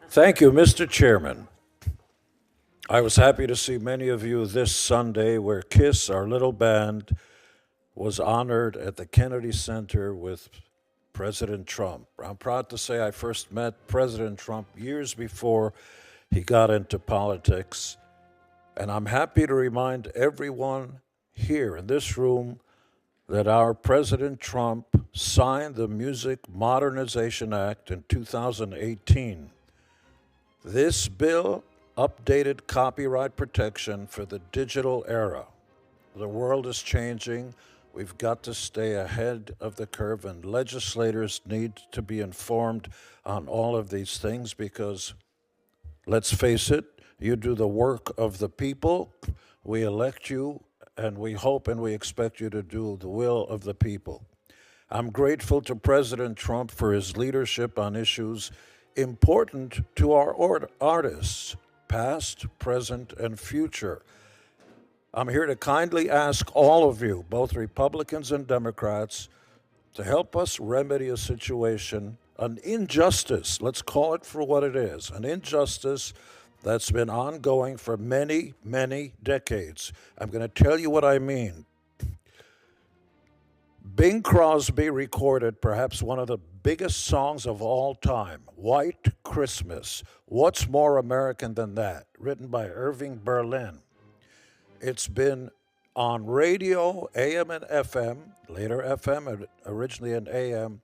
Thank you, Mr. Chairman. I was happy to see many of you this Sunday where KISS, our little band, was honored at the Kennedy Center with President Trump. I'm proud to say I first met President Trump years before he got into politics, and I'm happy to remind everyone here in this room that our President Trump signed the Music Modernization Act in 2018. This bill updated copyright protection for the digital era. The world is changing. We've got to stay ahead of the curve, and legislators need to be informed on all of these things because, let's face it, you do the work of the people. We elect you, and we hope and we expect you to do the will of the people. I'm grateful to President Trump for his leadership on issues important to our artists, past, present, and future. I'm here to kindly ask all of you, both Republicans and Democrats, to help us remedy a situation, an injustice, let's call it for what it is, an injustice that's been ongoing for many, many decades. I'm going to tell you what I mean. Bing Crosby recorded perhaps one of the biggest songs of all time, White Christmas. What's more American than that? Written by Irving Berlin. It's been on radio, AM and FM, later FM, and originally in AM,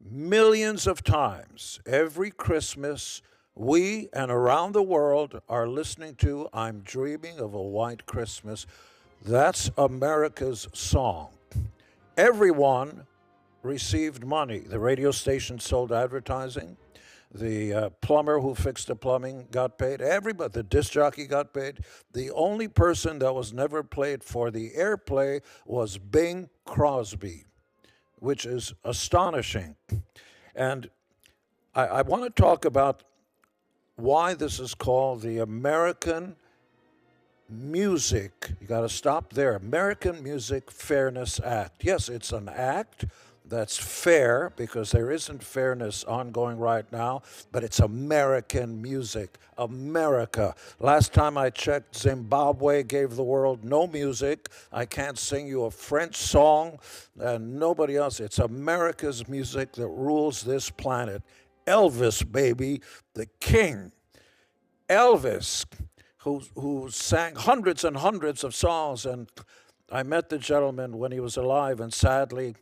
millions of times. Every Christmas, we and around the world are listening to I'm Dreaming of a White Christmas. That's America's song. Everyone received money. The radio station sold advertising. The plumber who fixed the plumbing got paid. Everybody, the disc jockey got paid. The only person that was never played for the airplay was Bing Crosby, which is astonishing. And I want to talk about why this is called the American Music, you got to stop there. American Music Fairness Act. Yes, it's an act that's fair because there isn't fairness ongoing right now, but it's American music. America. Last time I checked, Zimbabwe gave the world no music. I can't sing you a French song and nobody else. It's America's music that rules this planet. Elvis, baby, the king. Elvis. Who sang hundreds and hundreds of songs, and I met the gentleman when he was alive, and sadly,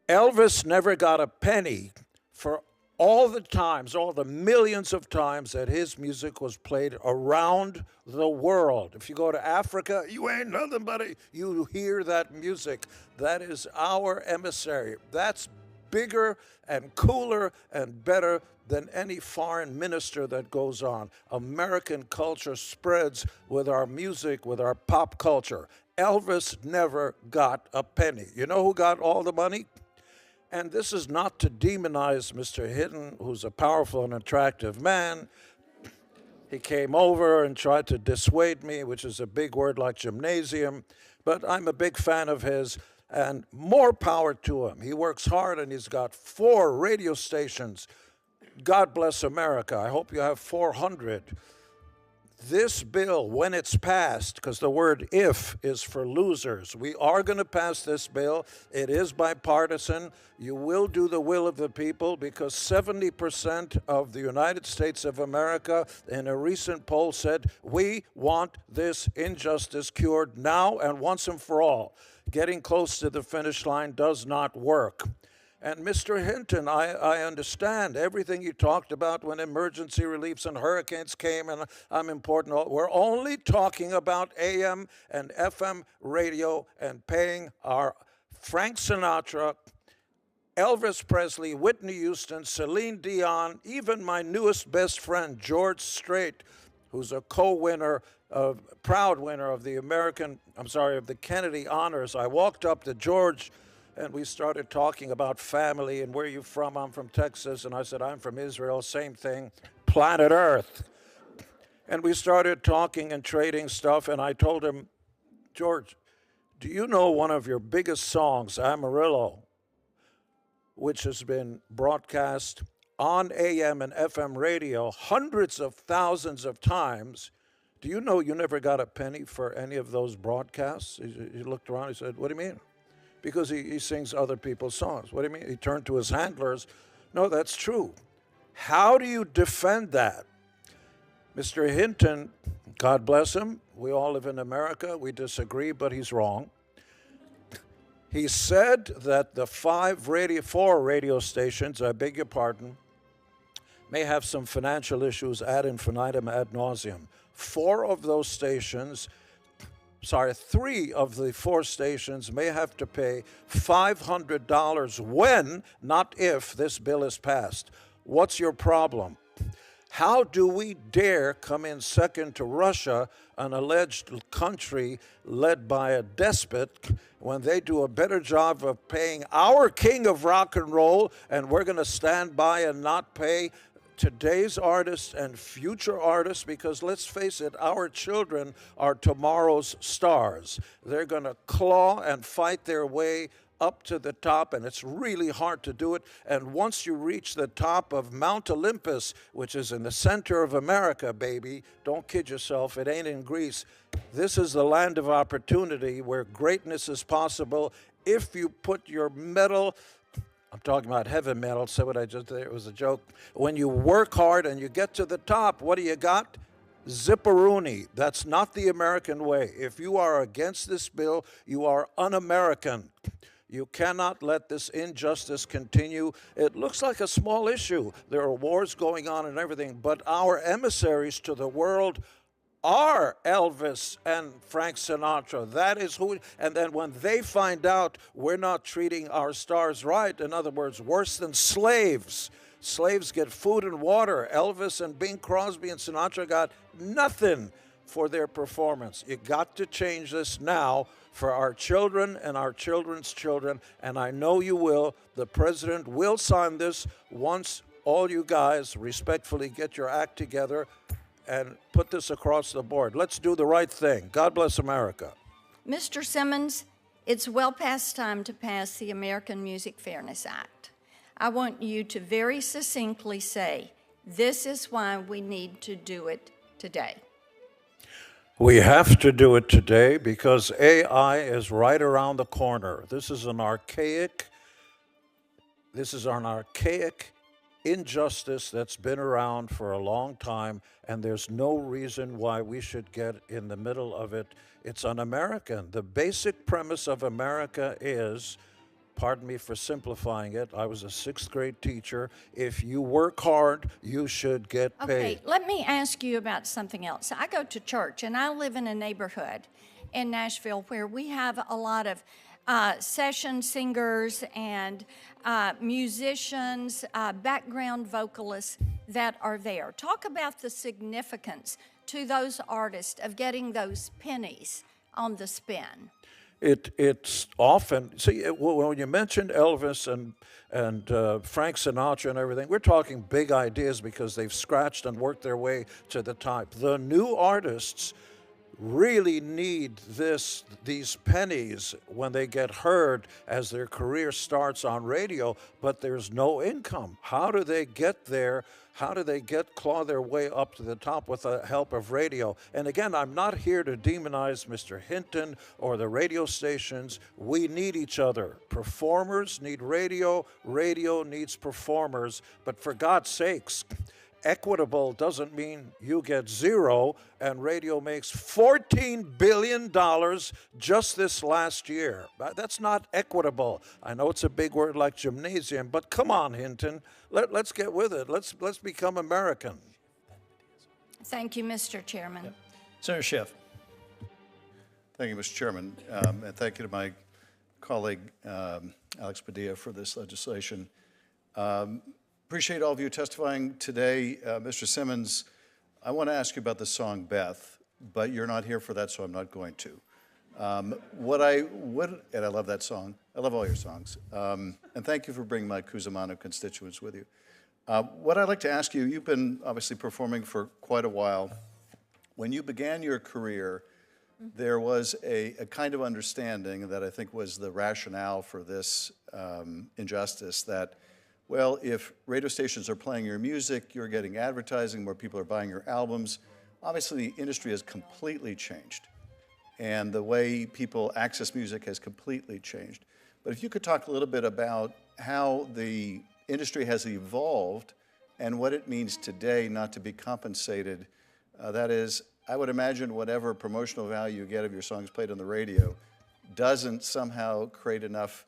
Elvis never got a penny for all the times, all the millions of times that his music was played around the world. If you go to Africa, you ain't nothing but you hear that music. That is our emissary. That's bigger and cooler and better than any foreign minister that goes on. American culture spreads with our music, with our pop culture. Elvis never got a penny. You know who got all the money? And this is not to demonize Mr. Hidden, who's a powerful and attractive man. He came over and tried to dissuade me, which is a big word like gymnasium, but I'm a big fan of his. And more power to him. He works hard and he's got 4 radio stations. God bless America. I hope you have 400. This bill, when it's passed, because the word if is for losers, we are going to pass this bill. It is bipartisan. You will do the will of the people because 70% of the United States of America in a recent poll said, we want this injustice cured now and once and for all. Getting close to the finish line does not work. And Mr. Hinton, I understand everything you talked about when emergency reliefs and hurricanes came, and I'm important. We're only talking about AM and FM radio and paying our Frank Sinatra, Elvis Presley, Whitney Houston, Celine Dion, even my newest best friend, George Strait, who's a co-winner, proud winner of the of the Kennedy Honors. I walked up to George and we started talking about family and where you from. I'm from Texas. And I said, I'm from Israel. Same thing, planet Earth. And we started talking and trading stuff. And I told him, George, do you know one of your biggest songs, Amarillo, which has been broadcast on AM and FM radio hundreds of thousands of times. Do you know you never got a penny for any of those broadcasts? He looked around, he said, what do you mean? Because he sings other people's songs. What do you mean? He turned to his handlers. No, that's true. How do you defend that? Mr. Hinton, God bless him, we all live in America, we disagree, but he's wrong. He said that the four radio stations, I beg your pardon, may have some financial issues ad infinitum, ad nauseum. Three of the four stations may have to pay $500 when, not if, this bill is passed. What's your problem? How do we dare come in second to Russia, an alleged country led by a despot, when they do a better job of paying our king of rock and roll, and we're going to stand by and not pay today's artists and future artists? Because let's face it, our children are tomorrow's stars. They're going to claw and fight their way up to the top, and it's really hard to do it. And once you reach the top of Mount Olympus, which is in the center of America, baby, don't kid yourself, it ain't in Greece. This is the land of opportunity where greatness is possible if you put your metal, I'm talking about heavy metal, say what I just did, it was a joke. When you work hard and you get to the top, what do you got? Zipperoonie. That's not the American way. If you are against this bill, you are un-American. You cannot let this injustice continue. It looks like a small issue. There are wars going on and everything, but our emissaries to the world are Elvis and Frank Sinatra. That is who, and then when they find out we're not treating our stars right, in other words, worse than slaves. Slaves get food and water. Elvis and Bing Crosby and Sinatra got nothing for their performance. You got to change this now for our children and our children's children, and I know you will. The president will sign this once all you guys respectfully get your act together and put this across the board. Let's do the right thing. God bless America. Mr. Simmons, it's well past time to pass the American Music Fairness Act. I want you to very succinctly say, this is why we need to do it today. We have to do it today because AI is right around the corner. This is an archaic injustice that's been around for a long time, and there's no reason why we should get in the middle of it. It's un-American. The basic premise of America is, pardon me for simplifying it, I was a sixth grade teacher, if you work hard, you should get paid. Okay, let me ask you about something else. I go to church, and I live in a neighborhood in Nashville where we have a lot of session singers and musicians, background vocalists that are there. Talk about the significance to those artists of getting those pennies on the spin. It's often, see, when you mentioned Elvis and Frank Sinatra and everything, we're talking big ideas because they've scratched and worked their way to the top. The new artists really need these pennies when they get heard as their career starts on radio, but there's no income. How do they get there? How do they claw their way up to the top with the help of radio? And again, I'm not here to demonize Mr. Hinton or the radio stations. We need each other. Performers need radio. Radio needs performers. But for God's sakes, equitable doesn't mean you get zero, and radio makes $14 billion just this last year. That's not equitable. I know it's a big word like gymnasium, but come on, Hinton. Let's get with it. Let's become American. Thank you, Mr. Chairman. Yep. Senator Schiff. Thank you, Mr. Chairman, and thank you to my colleague, Alex Padilla, for this legislation. Appreciate all of you testifying today. Mr. Simmons, I want to ask you about the song Beth, but you're not here for that, so I'm not going to. And I love that song. I love all your songs. And thank you for bringing my Cusimano constituents with you. What I'd like to ask you, you've been obviously performing for quite a while. When you began your career, there was a kind of understanding that I think was the rationale for this injustice, that well, if radio stations are playing your music, you're getting advertising, more people are buying your albums. Obviously, the industry has completely changed, and the way people access music has completely changed. But if you could talk a little bit about how the industry has evolved and what it means today not to be compensated. That is, I would imagine whatever promotional value you get of your songs played on the radio doesn't somehow create enough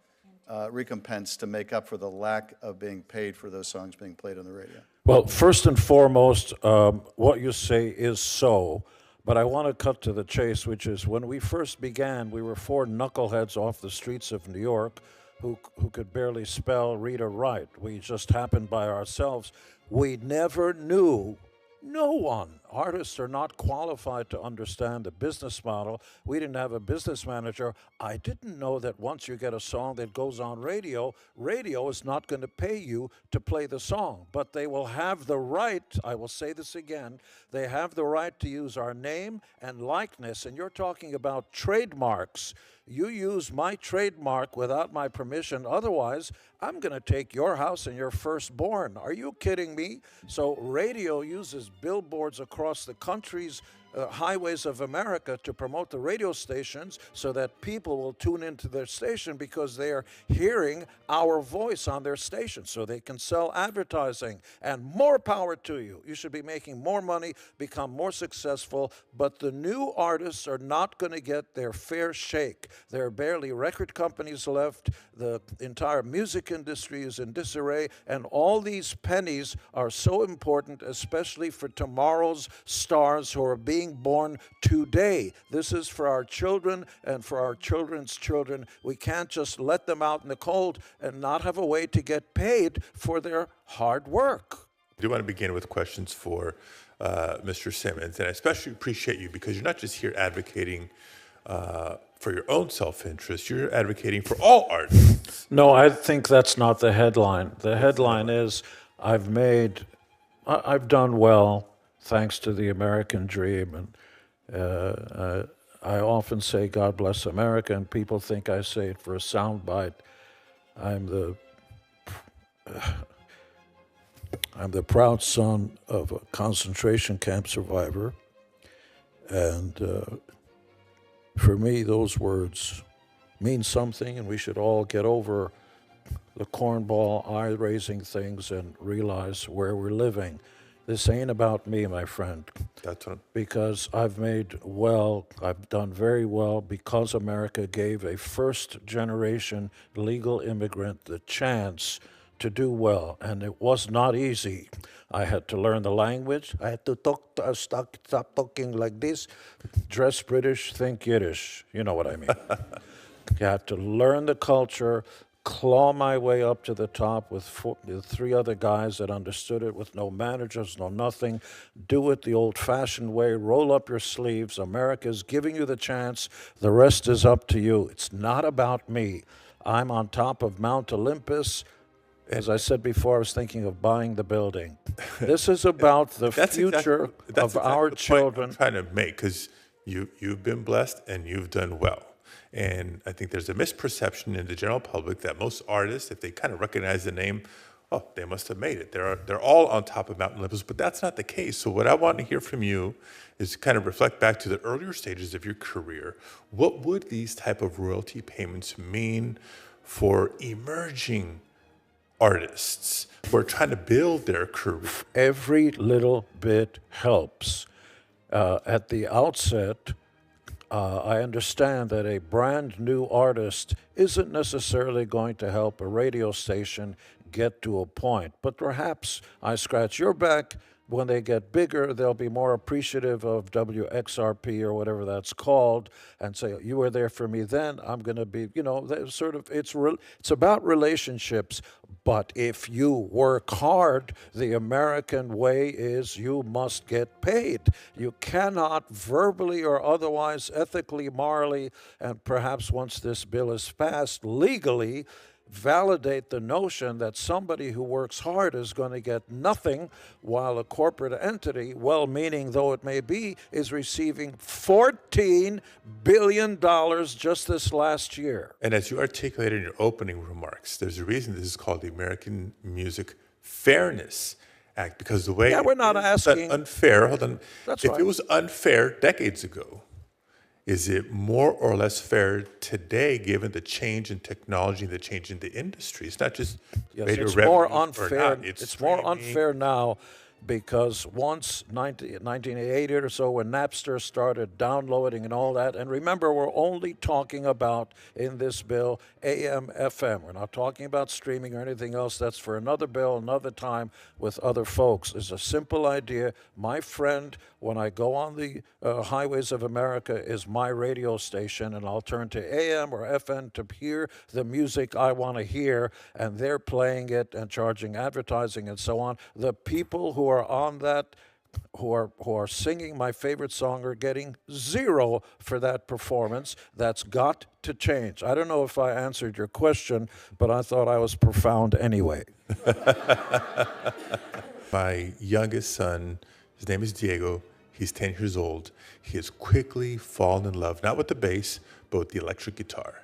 recompense to make up for the lack of being paid for those songs being played on the radio. Well, first and foremost, what you say is so, but I want to cut to the chase, which is when we first began, we were four knuckleheads off the streets of New York who could barely spell, read, or write. We just happened by ourselves. We never knew. No one. Artists are not qualified to understand the business model. We didn't have a business manager. I didn't know that once you get a song that goes on radio, radio is not going to pay you to play the song. But they will have the right, I will say this again, they have the right to use our name and likeness. And you're talking about trademarks. You use my trademark without my permission. Otherwise, I'm going to take your house and your firstborn. Are you kidding me? So radio uses billboards across the country's highways of America to promote the radio stations so that people will tune into their station because they are hearing our voice on their station so they can sell advertising. And more power to you. You should be making more money, become more successful, but the new artists are not going to get their fair shake. There are barely record companies left. The entire music industry is in disarray, and all these pennies are so important, especially for tomorrow's stars who are being born today. This is for our children and for our children's children. We can't just let them out in the cold and not have a way to get paid for their hard work. I do want to begin with questions for Mr. Simmons, and I especially appreciate you because you're not just here advocating for your own self-interest, you're advocating for all artists. No, I think that's not the headline. The headline is, I've done well thanks to the American dream. And I often say, God bless America, and people think I say it for a soundbite. I'm the proud son of a concentration camp survivor, and for me, those words mean something, and we should all get over the cornball, eye-raising things and realize where we're living. This ain't about me, my friend. That's what. Because I've done very well because America gave a first-generation legal immigrant the chance to do well, and it was not easy. I had to learn the language. I had to stop talking like this, dress British, think Yiddish. You know what I mean. You had to learn the culture, claw my way up to the top with three other guys that understood it, with no managers, no nothing. Do it the old-fashioned way. Roll up your sleeves. America's giving you the chance. The rest is up to you. It's not about me. I'm on top of Mount Olympus. As I said before, I was thinking of buying the building. This is about the future of our children. I'm trying to make, because you've been blessed and you've done well. And I think there's a misperception in the general public that most artists, if they kind of recognize the name, oh, they must have made it. They're all on top of Mount Olympus, but that's not the case. So what I want to hear from you is kind of reflect back to the earlier stages of your career. What would these type of royalty payments mean for emerging artists who are trying to build their career? Every little bit helps. At the outset, I understand that a brand new artist isn't necessarily going to help a radio station get to a point, but perhaps I scratch your back. When they get bigger, they'll be more appreciative of WXRP or whatever that's called and say, you were there for me then, I'm going to be, it's about relationships. But if you work hard, the American way is you must get paid. You cannot verbally or otherwise, ethically, morally, and perhaps once this bill is passed, legally, validate the notion that somebody who works hard is going to get nothing, while a corporate entity, well-meaning though it may be, is receiving $14 billion just this last year. And as you articulated in your opening remarks, there's a reason this is called the American Music Fairness Act, because the way We're not asking unfair. Hold on, That's if right. it was unfair decades ago, is it more or less fair today, given the change in technology, the change in the industry? It's not just Yes, radio it's more revenues or unfair. not, It's more streaming. unfair now because once 1980 or so, when Napster started downloading and all that, and remember, we're only talking about in this bill AM, FM. We're not talking about streaming or anything else. That's for another bill, another time with other folks. It's a simple idea. My friend, when I go on the highways of America, is my radio station, and I'll turn to AM or FM to hear the music I want to hear, and they're playing it and charging advertising and so on. The people who are on that, who are singing my favorite song, are getting zero for that performance. That's got to change. I don't know if I answered your question, but I thought I was profound anyway. My youngest son, his name is Diego. He's 10 years old. He has quickly fallen in love, not with the bass, but with the electric guitar.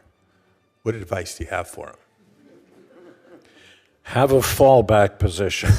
What advice do you have for him? Have a fallback position.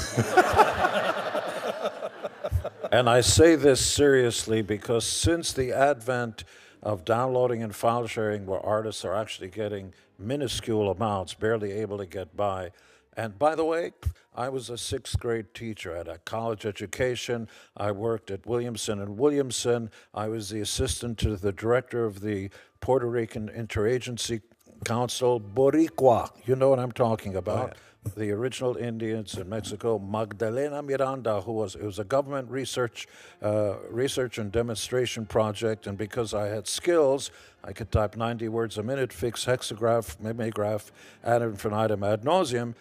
And I say this seriously because since the advent of downloading and file sharing, where artists are actually getting minuscule amounts, barely able to get by. And by the way, I was a sixth grade teacher. I had a college education. I worked at Williamson and Williamson. I was the assistant to the director of the Puerto Rican Interagency Council, Boricua. You know what I'm talking about. The original Indians in Mexico, Magdalena Miranda, it was a government research and demonstration project, and because I had skills, I could type 90 words a minute, fix hexagraph, mimeograph, ad infinitum, ad nauseum.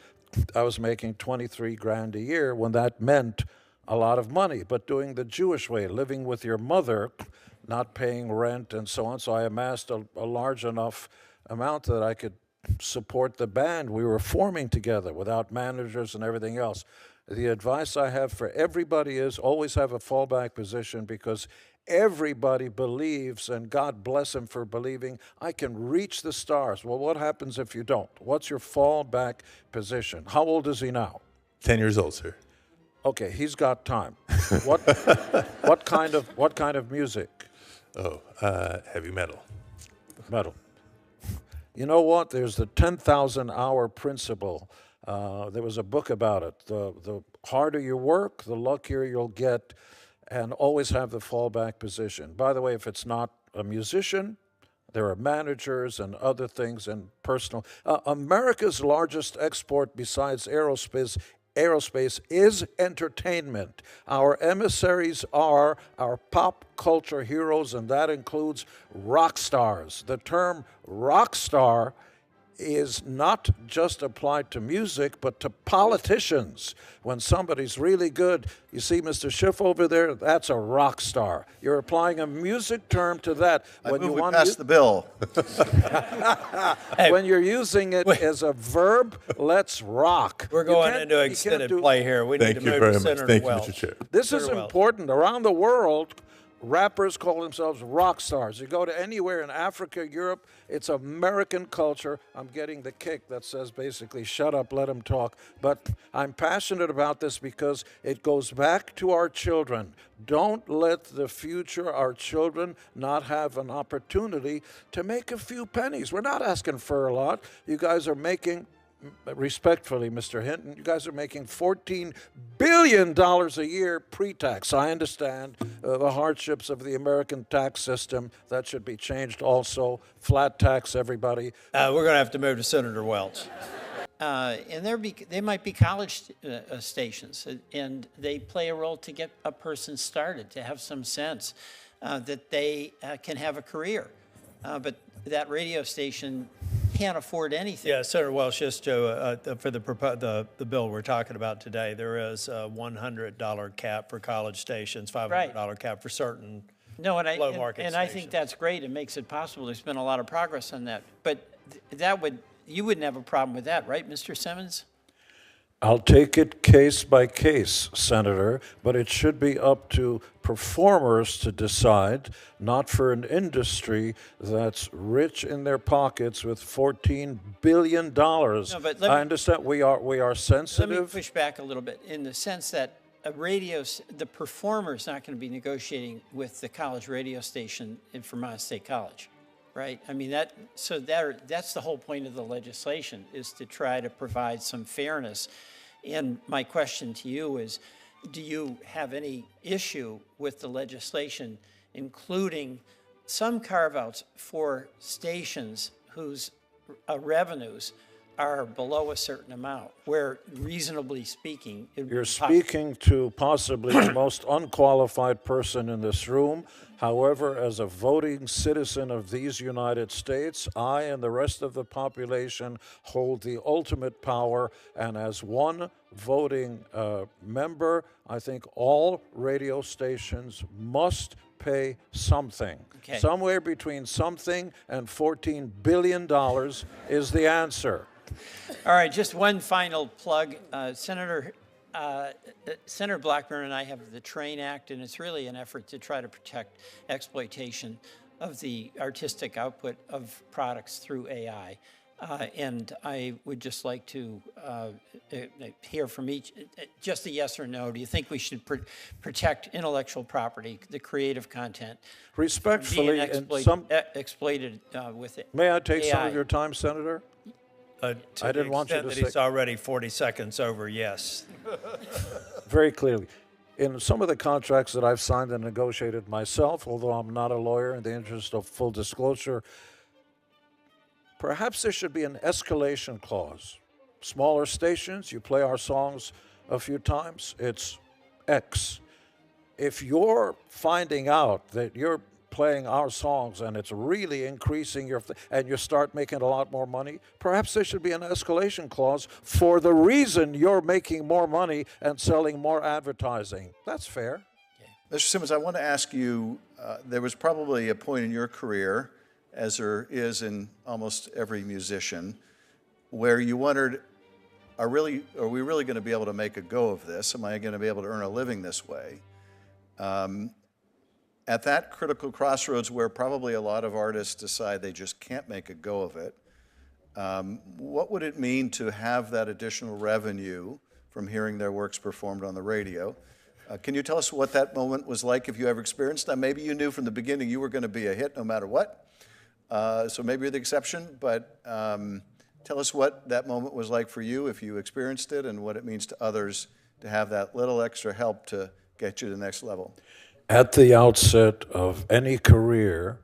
I was making 23 grand a year when that meant a lot of money, but doing the Jewish way, living with your mother, not paying rent and so on. So I amassed a large enough amount that I could support the band we were forming together without managers and everything else. The advice I have for everybody is always have a fallback position, because everybody believes, and God bless him for believing, I can reach the stars. Well, what happens if you don't? What's your fallback position? How old is he now? 10 years old, sir. Okay, he's got time. What kind of music? Heavy metal. Metal. You know what? There's the 10,000 hour principle. There was a book about it. The harder you work, the luckier you'll get, and always have the fallback position. By the way, if it's not a musician, there are managers and other things and personal. America's largest export besides aerospace is entertainment. Our emissaries are our pop culture heroes, and that includes rock stars. The term rock star is not just applied to music, but to politicians. When somebody's really good, you see Mr. Schiff over there, that's a rock star. You're applying a music term to that. I move we pass the bill. When you're using it as a verb, let's rock. We're going into extended play here. We need Thank to you move very to much. Senator Thank you, Welch. Mr. Chair. This is Senator Welch. important. Around the world, rappers call themselves rock stars. You go to anywhere in Africa, Europe, it's American culture. I'm getting the kick that says basically, shut up, let them talk. But I'm passionate about this because it goes back to our children. Don't let the future, our children, not have an opportunity to make a few pennies. We're not asking for a lot. You guys are making, respectfully, Mr. Hinton, you guys are making $14 billion a year pre-tax. I understand the hardships of the American tax system. That should be changed also. Flat tax, everybody. We're going to have to move to Senator Welch. And they might be college stations, and they play a role to get a person started, to have some sense that they can have a career. But that radio station can't afford anything. Yeah, Senator Welch, just for the bill we're talking about today, there is a $100 cap for college stations, $500 cap for certain low market stations. I think that's great. It makes it possible. There's been a lot of progress on that. But that would you wouldn't have a problem with that, right, Mr. Simmons? I'll take it case by case, Senator, but it should be up to performers to decide, not for an industry that's rich in their pockets with $14 billion. But I understand we are Let me sensitive. push back a little bit in the sense that the performer is not going to be negotiating with the college radio station in Vermont State College, right? I mean, that's the whole point of the legislation, is to try to provide some fairness. And my question to you is, do you have any issue with the legislation including some carve-outs for stations whose revenues are below a certain amount, where reasonably speaking... You're speaking to possibly the most unqualified person in this room. However, as a voting citizen of these United States, I and the rest of the population hold the ultimate power. And as one voting member, I think all radio stations must pay something. Okay. Somewhere between something and $14 billion is the answer. All right, just one final plug. Senator Blackburn and I have the TRAIN Act, and it's really an effort to try to protect exploitation of the artistic output of products through AI. And I would just like to hear from each, just a yes or no. Do you think we should protect intellectual property, the creative content, Respectfully, being exploited with it? May I take some AI? of your time, Senator? To I didn't the want you extent to that say- he's already 40 seconds over, yes. Very clearly. In some of the contracts that I've signed and negotiated myself, although I'm not a lawyer, in the interest of full disclosure, perhaps there should be an escalation clause. Smaller stations, you play our songs a few times, it's X. If you're finding out that you're playing our songs and it's really increasing and you start making a lot more money, perhaps there should be an escalation clause for the reason you're making more money and selling more advertising. That's fair. Mr. Simmons, I want to ask you, there was probably a point in your career, as there is in almost every musician, where you wondered, are we really going to be able to make a go of this? Am I going to be able to earn a living this way? At that critical crossroads where probably a lot of artists decide they just can't make a go of it, what would it mean to have that additional revenue from hearing their works performed on the radio? Can you tell us what that moment was like, if you ever experienced that? Maybe you knew from the beginning you were going to be a hit no matter what, so maybe you're the exception, but tell us what that moment was like for you, if you experienced it, and what it means to others to have that little extra help to get you to the next level. At the outset of any career,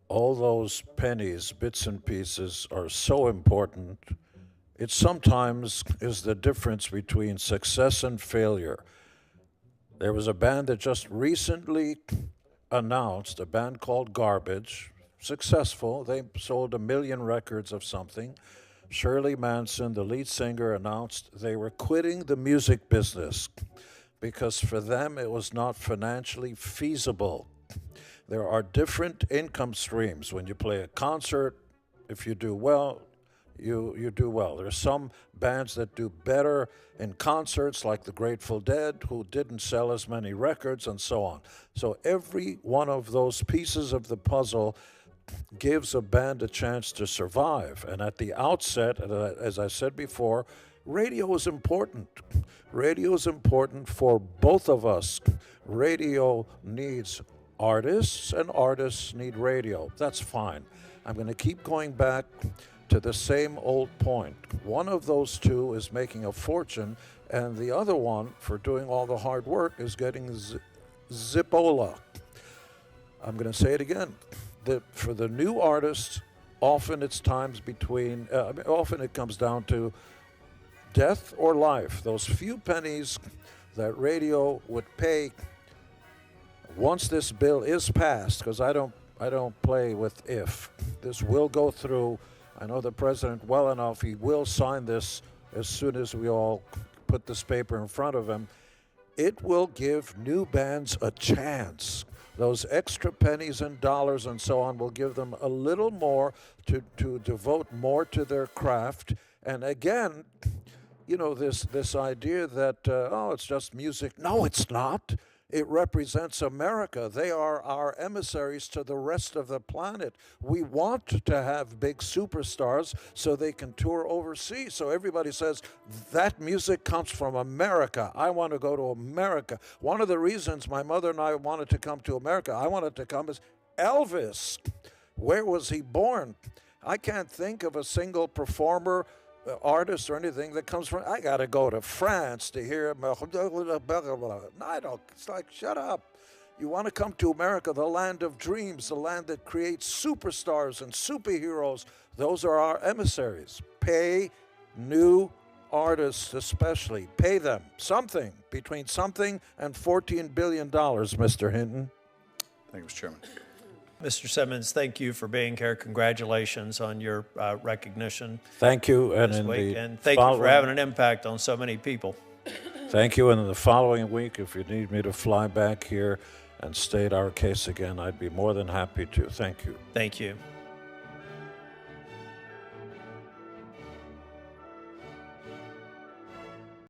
all those pennies, bits and pieces are so important. It sometimes is the difference between success and failure. There was a band that just recently announced, a band called Garbage, successful. They sold 1 million records of something. Shirley Manson, the lead singer, announced they were quitting the music business because for them it was not financially feasible. There are different income streams. When you play a concert, if you do well, you do well. There are some bands that do better in concerts, like the Grateful Dead, who didn't sell as many records, and so on. So every one of those pieces of the puzzle gives a band a chance to survive. And at the outset, as I said before, radio is important. Radio is important for both of us. Radio needs artists, and artists need radio. That's fine. I'm going to keep going back to the same old point. One of those two is making a fortune, and the other one, for doing all the hard work, is getting Zippola. I'm going to say it again. For the new artists, often it's times between, often it comes down to death or life. Those few pennies that radio would pay once this bill is passed, because I don't play with if. This will go through. I know the president well enough. He will sign this as soon as we all put this paper in front of him. It will give new bands a chance. those extra pennies and dollars and so on will give them a little more to devote more to their craft. And again, you know, this idea that, oh, it's just music. No, it's not. It represents America. They are our emissaries to the rest of the planet. We want to have big superstars so they can tour overseas. So everybody says, that music comes from America. I want to go to America. One of the reasons my mother and I wanted to come to America, I wanted to come, is Elvis. Where was he born? I can't think of a single performer, artist or anything that comes from, I got to go to France to hear, no, I don't, it's like, shut up. You want to come to America, the land of dreams, the land that creates superstars and superheroes. Those are our emissaries. Pay new artists especially. Pay them something, between something and $14 billion, Mr. Hinton. Thank you, Mr. Chairman. Mr. Simmons, thank you for being here. Congratulations on your recognition Thank you. And this in week. the And thank you for following- having an impact on so many people. Thank you. And in the following week, if you need me to fly back here and state our case again, I'd be more than happy to. Thank you. Thank you.